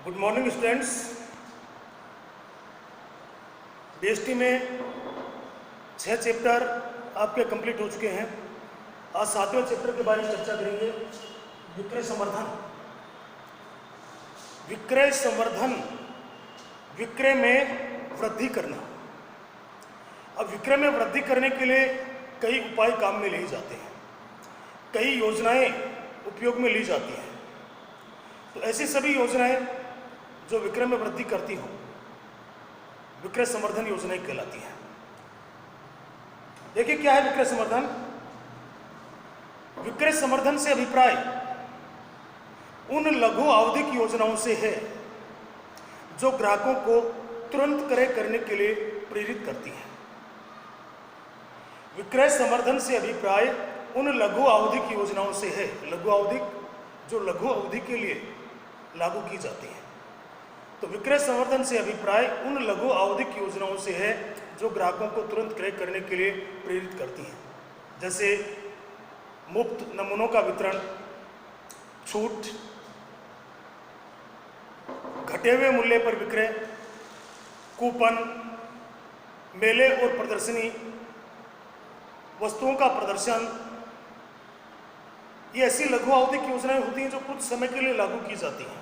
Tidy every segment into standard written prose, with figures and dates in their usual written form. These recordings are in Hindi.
Good morning students. बीएसटी में 6 चैप्टर आपके कंप्लीट हो चुके हैं। आज 7वें चैप्टर के बारे में चर्चा करेंगे। विक्रय संवर्धन। विक्रय संवर्धन, विक्रय में वृद्धि करना। अब विक्रय में वृद्धि करने के लिए कई उपाय काम में लिए जाते हैं, कई योजनाएं उपयोग में ली जाती हैं। तो ऐसी सभी योजनाएं जो विक्रय में वृद्धि करती हों, विक्रय संवर्धन योजनाएं कहलाती हैं। देखिए क्या है विक्रय संवर्धन। विक्रय संवर्धन से अभिप्राय उन लघु आवधिक योजनाओं से है जो ग्राहकों को तुरंत क्रय करने के लिए प्रेरित करती हैं। विक्रय संवर्धन से अभिप्राय उन लघु आवधिक योजनाओं से है, लघु आवधिक जो लघु अवधि के लिए लागू की जाती हैं। तो विक्रय संवर्धन से अभिप्राय उन लघु आवधिक योजनाओं से है जो ग्राहकों को तुरंत क्रय करने के लिए प्रेरित करती हैं। जैसे मुफ्त नमूनों का वितरण, छूट, घटे हुए मूल्य पर विक्रय, कूपन, मेले और प्रदर्शनी, वस्तुओं का प्रदर्शन। ये ऐसी लघु आवधिक योजनाएं होती हैं जो कुछ समय के लिए लागू की जाती हैं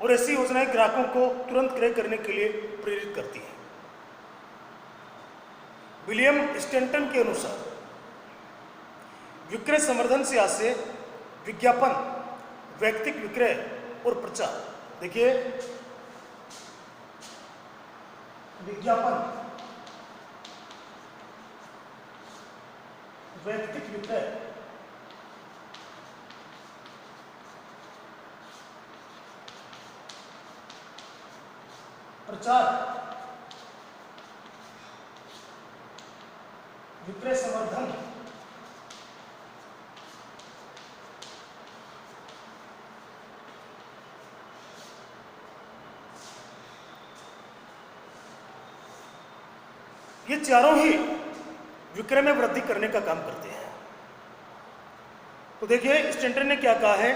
और ऐसी योजनाएं ग्राहकों को तुरंत क्रय करने के लिए प्रेरित करती हैं। विलियम स्टैंटन के अनुसार विक्रय संवर्धन से आशय विज्ञापन, वैयक्तिक विक्रय और प्रचार। देखिए विज्ञापन, वैयक्तिक विक्रय, प्रचार, विक्रय संवर्धन। ये चारों ही विक्रय में वृद्धि करने का काम करते हैं। तो देखिए स्टैंटन ने क्या कहा है,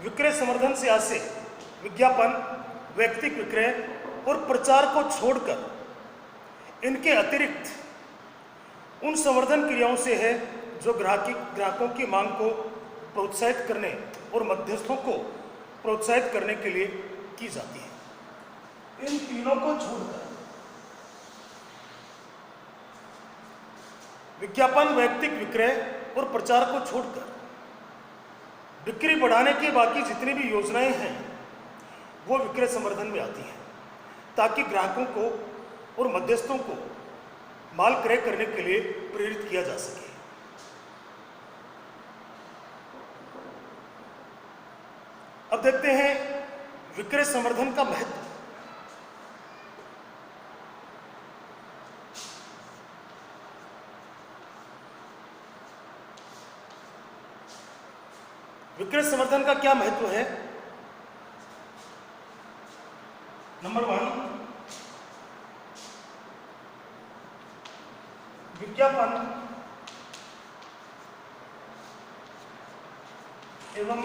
विक्रय संवर्धन से आशय विज्ञापन, वैयक्तिक विक्रय और प्रचार को छोड़कर इनके अतिरिक्त उन संवर्धन क्रियाओं से है जो ग्राहकों की मांग को प्रोत्साहित करने और मध्यस्थों को प्रोत्साहित करने के लिए की जाती है। इन तीनों को छोड़कर विज्ञापन, वैयक्तिक विक्रय और प्रचार को छोड़कर बिक्री बढ़ाने की बाकी जितनी भी योजनाएं हैं वो विक्रय संवर्धन में आती हैं, ताकि ग्राहकों को और मध्यस्थों को माल क्रय करने के लिए प्रेरित किया जा सके। अब देखते हैं विक्रय संवर्धन का महत्व। विक्रय संवर्धन का क्या महत्व है। नंबर 1, विज्ञापन एवं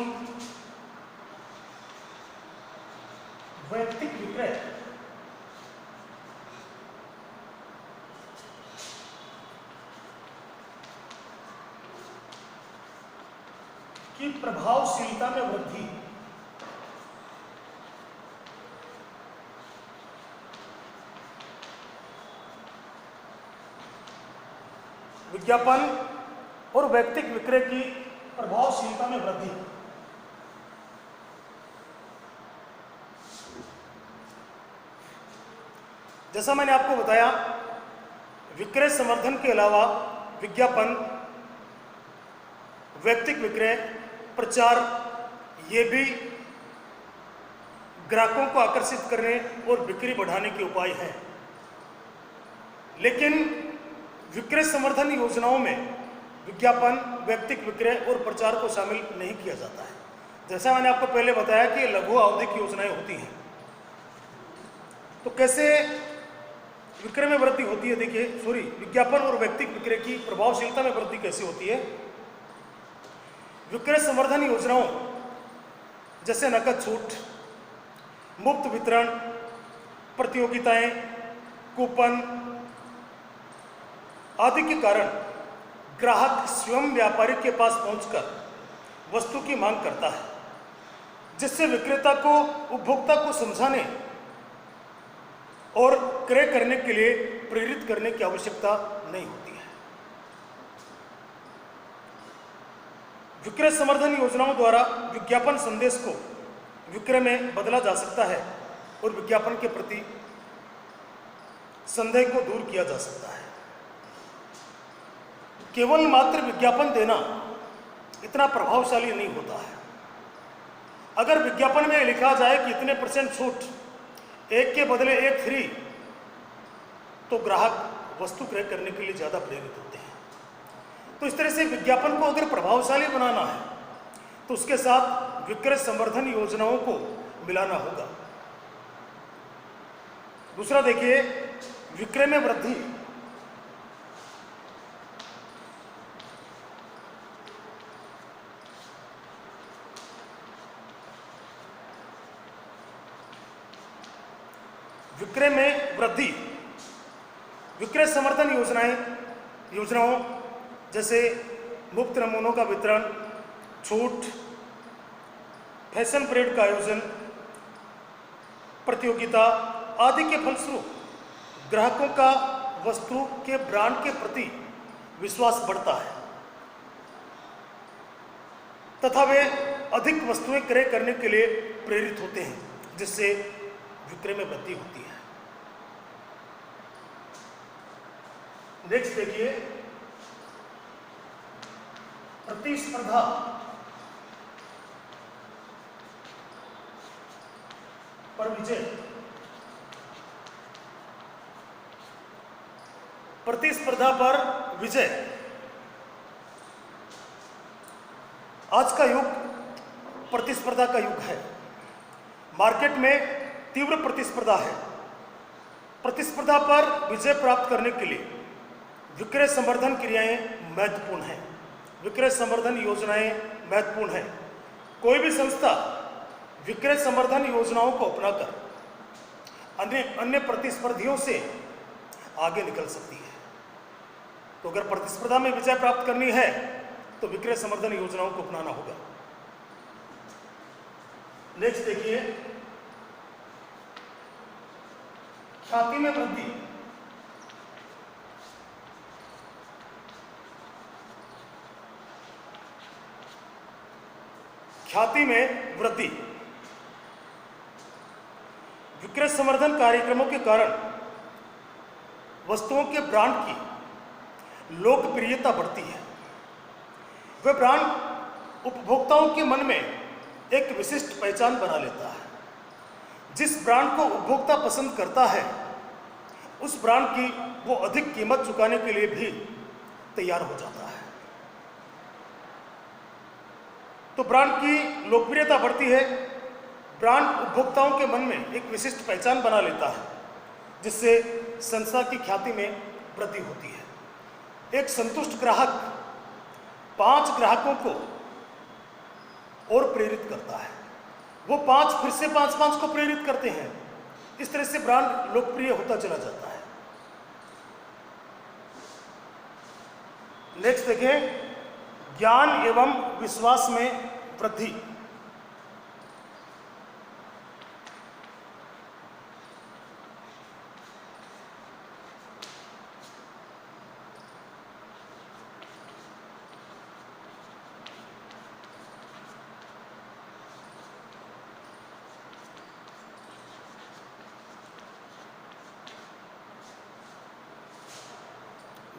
वैयक्तिक विक्रय की प्रभावशीलता में वृद्धि। विज्ञापन और वैयक्तिक विक्रय की प्रभावशीलता में वृद्धि। जैसा मैंने आपको बताया, विक्रय संवर्धन के अलावा विज्ञापन, वैयक्तिक विक्रय, प्रचार, ये भी ग्राहकों को आकर्षित करने और बिक्री बढ़ाने के उपाय हैं। लेकिन विक्रय संवर्धन योजनाओं में विज्ञापन, वैयक्तिक विक्रय और प्रचार को शामिल नहीं किया जाता है। जैसा मैंने आपको पहले बताया कि लघु आवधिक योजनाएं होती हैं। तो कैसे विक्रय में वृद्धि होती है। देखिए विज्ञापन और वैयक्तिक विक्रय की प्रभावशीलता में वृद्धि कैसे होती है। विक्रय संवर्धन योजनाओं जैसे नकद छूट, मुफ्त वितरण, प्रतियोगिताएं, कूपन आदि के कारण ग्राहक स्वयं व्यापारी के पास पहुंचकर वस्तु की मांग करता है, जिससे विक्रेता को उपभोक्ता को समझाने और क्रय करने के लिए प्रेरित करने की आवश्यकता नहीं होती है। विक्रय संवर्धन योजनाओं द्वारा विज्ञापन संदेश को विक्रय में बदला जा सकता है और विज्ञापन के प्रति संदेह को दूर किया जा सकता है। केवल मात्र विज्ञापन देना इतना प्रभावशाली नहीं होता है। अगर विज्ञापन में लिखा जाए कि इतने % छूट, एक के बदले एक फ्री, तो ग्राहक वस्तु क्रय करने के लिए ज़्यादा प्रेरित होते हैं। तो इस तरह से विज्ञापन को अगर प्रभावशाली बनाना है तो उसके साथ विक्रय संवर्धन योजनाओं को मिलाना होगा। दूसरा देखिए, विक्रय में वृद्धि। विक्रय में वृद्धि, विक्रय संवर्धन योजनाओं जैसे मुफ्त नमूनों का वितरण, छूट, फैशन परेड का आयोजन, प्रतियोगिता आदि के फलस्वरूप ग्राहकों का वस्तु के ब्रांड के प्रति विश्वास बढ़ता है तथा वे अधिक वस्तुएं क्रय करने के लिए प्रेरित होते हैं, जिससे विक्रय में वृद्धि होती है। नेक्स्ट देखिए, प्रतिस्पर्धा। पर विजय। प्रतिस्पर्धा पर विजय। आज का युग प्रतिस्पर्धा का युग है। मार्केट में तीव्र प्रतिस्पर्धा है। प्रतिस्पर्धा पर विजय प्राप्त करने के लिए विक्रय संवर्धन क्रियाएं महत्वपूर्ण हैं, विक्रय संवर्धन योजनाएं महत्वपूर्ण हैं। कोई भी संस्था विक्रय संवर्धन योजनाओं को अपनाकर अन्य प्रतिस्पर्धियों से आगे निकल सकती है। तो अगर प्रतिस्पर्धा में विजय प्राप्त करनी है तो विक्रय संवर्धन योजनाओं को अपनाना होगा। नेक्स्ट देखिए, ख्याति में वृद्धि। ख्याति में वृद्धि। विक्रय संवर्धन कार्यक्रमों के कारण वस्तुओं के ब्रांड की लोकप्रियता बढ़ती है। वह ब्रांड उपभोक्ताओं के मन में एक विशिष्ट पहचान बना लेता है। जिस ब्रांड को उपभोक्ता पसंद करता है उस ब्रांड की वो अधिक कीमत चुकाने के लिए भी तैयार हो जाता है। तो ब्रांड की लोकप्रियता बढ़ती है, ब्रांड उपभोक्ताओं के मन में एक विशिष्ट पहचान बना लेता है, जिससे संस्था की ख्याति में वृद्धि होती है। एक संतुष्ट ग्राहक 5 ग्राहकों को और प्रेरित करता है, वो 5 फिर से 5 को प्रेरित करते हैं। इस तरह से ब्रांड लोकप्रिय होता चला जाता है। नेक्स्ट देखें, ज्ञान एवं विश्वास में वृद्धि।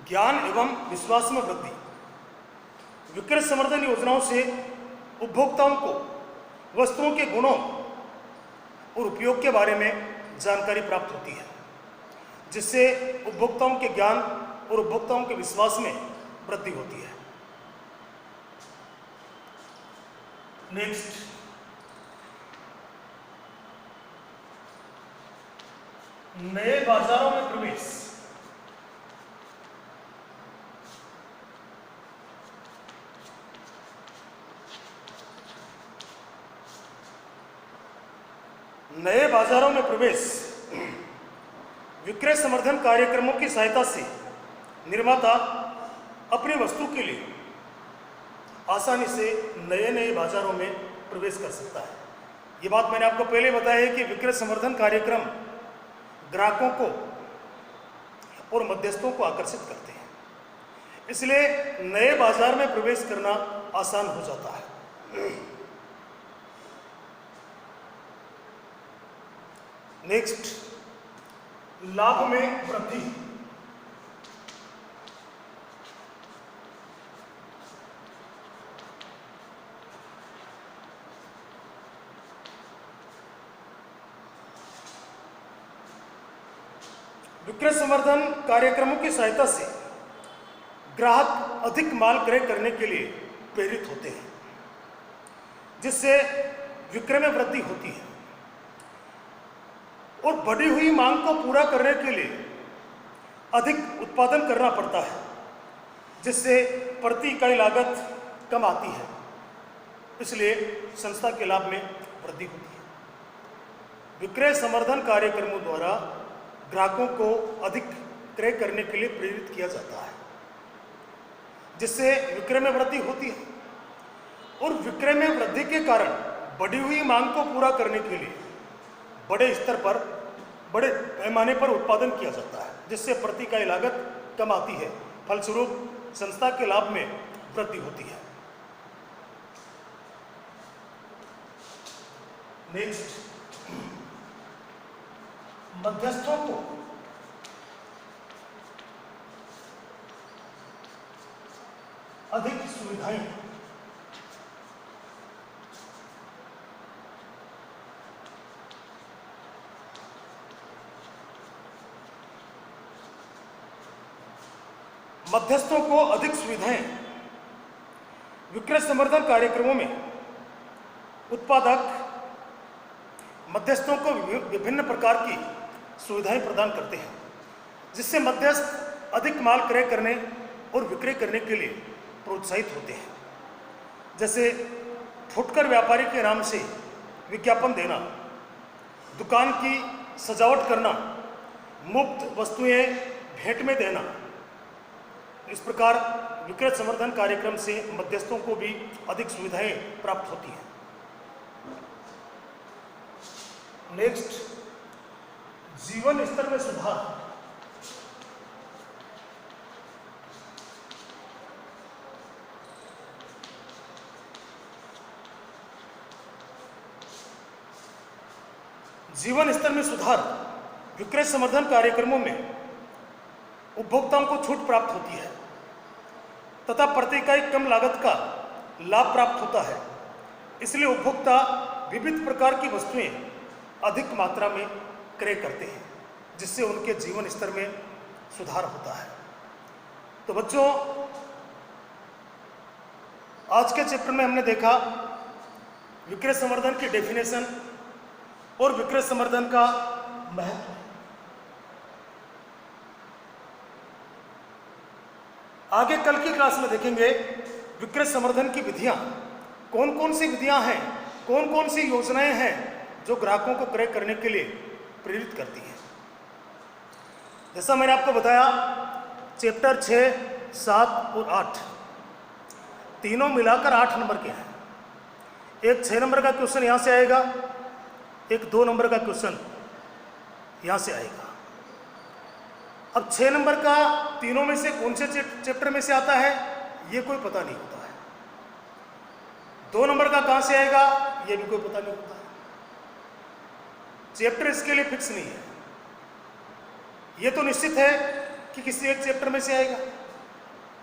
ज्ञान एवं विश्वास में वृद्धि। विक्रय संवर्धन योजनाओं से उपभोक्ताओं को वस्तुओं के गुणों और उपयोग के बारे में जानकारी प्राप्त होती है, जिससे उपभोक्ताओं के ज्ञान और उपभोक्ताओं के विश्वास में वृद्धि होती है। नेक्स्ट, नए बाजारों में प्रवेश। नए बाजारों में प्रवेश। विक्रय संवर्धन कार्यक्रमों की सहायता से निर्माता अपनी वस्तु के लिए आसानी से नए नए बाजारों में प्रवेश कर सकता है। ये बात मैंने आपको पहले बताया है कि विक्रय संवर्धन कार्यक्रम ग्राहकों को और मध्यस्थों को आकर्षित करते हैं, इसलिए नए बाजार में प्रवेश करना आसान हो जाता है। नेक्स्ट, लाभ में वृद्धि। विक्रय संवर्धन कार्यक्रमों की सहायता से ग्राहक अधिक माल क्रय करने के लिए प्रेरित होते हैं, जिससे विक्रय में वृद्धि होती है और बढ़ी हुई मांग को पूरा करने के लिए अधिक उत्पादन करना पड़ता है, जिससे प्रति इकाई लागत कम आती है, इसलिए संस्था के लाभ में वृद्धि होती है। विक्रय संवर्धन कार्यक्रमों द्वारा ग्राहकों को अधिक क्रय करने के लिए प्रेरित किया जाता है, जिससे विक्रय में वृद्धि होती है और विक्रय में वृद्धि के कारण बढ़ी हुई मांग को पूरा करने के लिए बड़े स्तर पर, बड़े पैमाने पर उत्पादन किया जाता है, जिससे प्रति इकाई लागत कम आती है, फलस्वरूप संस्था के लाभ में वृद्धि होती है। नेक्स्ट, मध्यस्थों को अधिक सुविधाएं। मध्यस्थों को अधिक सुविधाएं। विक्रय संवर्धन कार्यक्रमों में उत्पादक मध्यस्थों को विभिन्न प्रकार की सुविधाएं प्रदान करते हैं, जिससे मध्यस्थ अधिक माल क्रय करने और विक्रय करने के लिए प्रोत्साहित होते हैं, जैसे फुटकर व्यापारी के नाम से विज्ञापन देना, दुकान की सजावट करना, मुफ्त वस्तुएं भेंट में देना। इस प्रकार विक्रय संवर्धन कार्यक्रम से मध्यस्थों को भी अधिक सुविधाएं प्राप्त होती हैं। नेक्स्ट, जीवन स्तर में सुधार। जीवन स्तर में सुधार। विक्रय संवर्धन कार्यक्रमों में उपभोक्ताओं को छूट प्राप्त होती है तथा प्रति इकाई कम लागत का लाभ प्राप्त होता है, इसलिए उपभोक्ता विविध प्रकार की वस्तुएं अधिक मात्रा में क्रय करते हैं, जिससे उनके जीवन स्तर में सुधार होता है। तो बच्चों, आज के चैप्टर में हमने देखा विक्रय संवर्धन की डेफिनेशन और विक्रय संवर्धन का महत्व। आगे कल की क्लास में देखेंगे विक्रय संवर्धन की विधियां, कौन कौन सी विधियां हैं, कौन कौन सी योजनाएं हैं जो ग्राहकों को क्रय करने के लिए प्रेरित करती हैं। जैसा मैंने आपको बताया, चैप्टर 6, 7 और 8 तीनों मिलाकर 8 नंबर के हैं। एक 6 नंबर का क्वेश्चन यहाँ से आएगा, एक 2 नंबर का क्वेश्चन यहाँ से आएगा। अब 6 नंबर का तीनों में से कौन से चैप्टर में से आता है ये कोई पता नहीं होता है। 2 नंबर का कहाँ से आएगा ये भी कोई पता नहीं होता है। चैप्टर इसके लिए फिक्स नहीं है। ये तो निश्चित है कि किसी एक चैप्टर में से आएगा।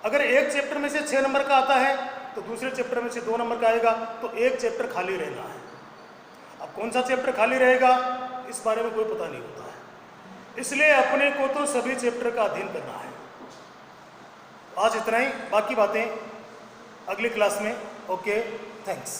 अगर एक चैप्टर में से 6 नंबर का आता है तो दूसरे चैप्टर में से 2 नंबर का आएगा, तो एक चैप्टर खाली रहना है। अब कौन सा चैप्टर खाली रहेगा इस बारे में कोई पता नहीं होता है, इसलिए अपने को तो सभी चैप्टर का अध्ययन करना है। आज इतना ही, बाकी बातें अगली क्लास में। Okay, thanks.